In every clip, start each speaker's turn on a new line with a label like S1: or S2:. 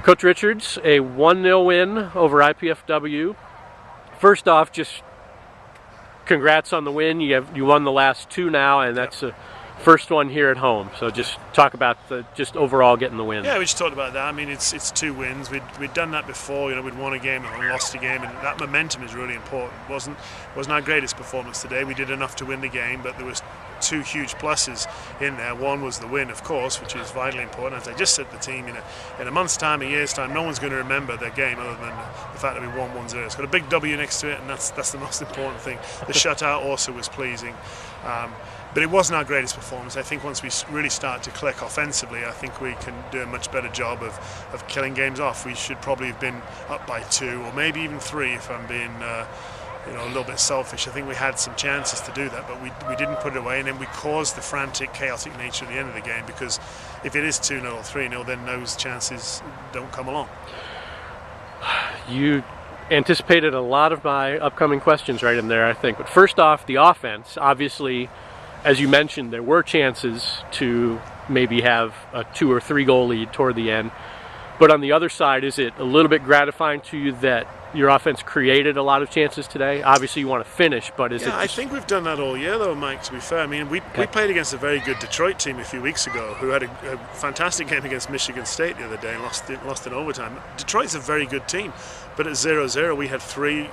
S1: Coach Richards, a 1-0 win over IPFW. First off, just congrats on the win. You won the last two now, and that's the first one here at home. So just talk about just overall getting the win.
S2: Yeah, we just talked about that. I mean, it's 2 wins. We'd done that before. You know, we'd won a game and lost a game, and that momentum is really important. Wasn't our greatest performance today. We did enough to win the game, but there was 2 huge pluses in there. One was the win, of course, which is vitally important. As I just said to the team, in a month's time, a year's time, no one's going to remember their game other than the fact that we won 1-0. It's got a big W next to it, and that's the most important thing. The shutout also was pleasing. But it wasn't our greatest performance. I think once we really start to click offensively, I think we can do a much better job of killing games off. We should probably have been up by 2 or maybe even 3 if I'm being a little bit selfish. I think we had some chances to do that, but we didn't put it away, and then we caused the frantic, chaotic nature at the end of the game, because if it is 2-0 or 3-0, then those chances don't come along.
S1: You anticipated a lot of my upcoming questions right in there, I think. But first off, the offense, obviously, as you mentioned, there were chances to maybe have a 2 or 3 goal lead toward the end. But on the other side, is it a little bit gratifying to you that your offense created a lot of chances today? Obviously, you want to finish, but is it just...
S2: I think we've done that all year, though, Mike, to be fair. I mean, we played against a very good Detroit team a few weeks ago who had a fantastic game against Michigan State the other day and lost in overtime. Detroit's a very good team, but at 0-0, we had 3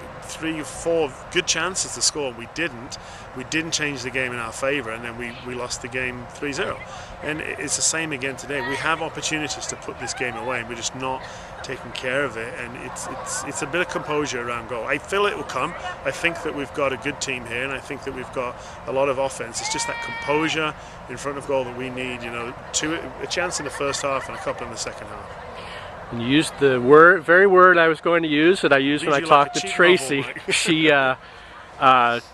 S2: or 4 good chances to score, and we didn't. We didn't change the game in our favour, and then we lost the game 3-0. And it's the same again today. We have opportunities to put this game away, and we're just not taking care of it. And it's a bit of composure around goal. I feel it will come. I think that we've got a good team here, and I think that we've got a lot of offense. It's just that composure in front of goal that we need. You know, a chance in the first half and a couple in the second half.
S1: And you used the very word I was going to use that I used when I talked to Tracy.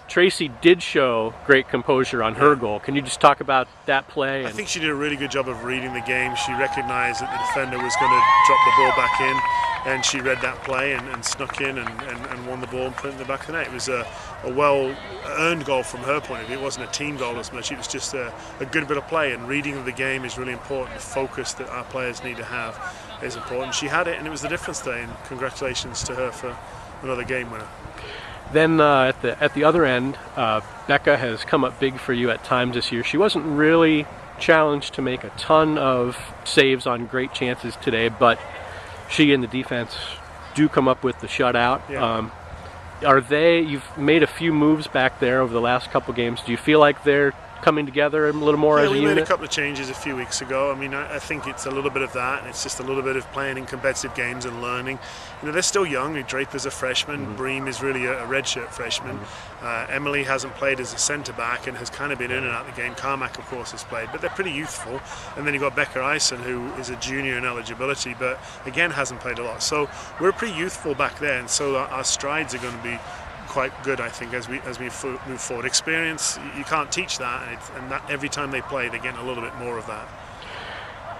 S1: Tracy did show great composure on her goal. Can you just talk about that play?
S2: I think she did a really good job of reading the game. She recognized that the defender was going to drop the ball back in, and she read that play and snuck in and won the ball and put it in the back of the net. It was a well-earned goal from her point of view. It wasn't a team goal as much. It was just a good bit of play, and reading of the game is really important. The focus that our players need to have is important. She had it, and it was the difference today, and congratulations to her for another game winner.
S1: Then at the other end, Becca has come up big for you at times this year. She wasn't really challenged to make a ton of saves on great chances today, but she and the defense do come up with the shutout.
S2: Yeah.
S1: You've made a few moves back there over the last couple games. Do you feel like they're coming together a little more as a unit?
S2: We made a couple of changes a few weeks ago. I mean, I think it's a little bit of that, and it's just a little bit of playing in competitive games and learning. You know, they're still young. Draper's a freshman. Bream is really a redshirt freshman. Emily hasn't played as a centre-back and has kind of been in and out of the game. Carmack, of course, has played, but they're pretty youthful. And then you've got Becca Eisen, who is a junior in eligibility, but again hasn't played a lot. So we're pretty youthful back there, and so our strides are going to be quite good, I think, as we move forward. Experience, you can't teach that, and that every time they play, they're getting a little bit more of that.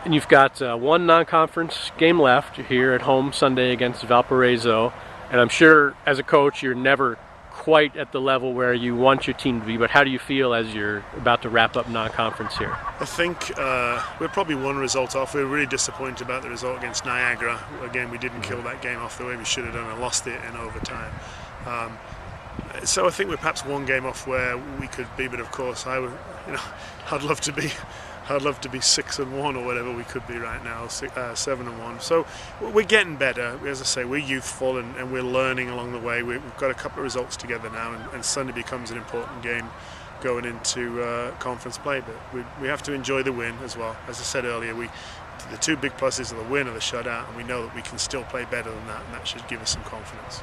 S1: And you've got one non-conference game left here at home Sunday against Valparaiso, and I'm sure as a coach you're never quite at the level where you want your team to be, but how do you feel as you're about to wrap up non-conference here?
S2: I think we're probably 1 result off. We're really disappointed about the result against Niagara. Again, we didn't kill that game off the way we should have done and lost it in overtime. So I think we're perhaps 1 game off where we could be, but of course I'd love to be 6-1 or whatever we could be right now, 7-1. So we're getting better. As I say, we're youthful and we're learning along the way. We've got a couple of results together now, and Sunday becomes an important game going into conference play. But we have to enjoy the win as well. As I said earlier, the 2 big pluses are the win and the shutout, and we know that we can still play better than that, and that should give us some confidence.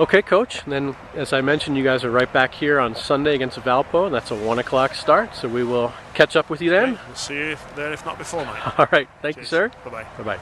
S1: Okay, Coach. And then, as I mentioned, you guys are right back here on Sunday against Valpo, and that's a 1 o'clock start. So we will catch up with you then.
S2: Okay, we'll see you there, if not before, mate.
S1: All right. Thank you, sir.
S2: Bye-bye.
S1: Bye-bye.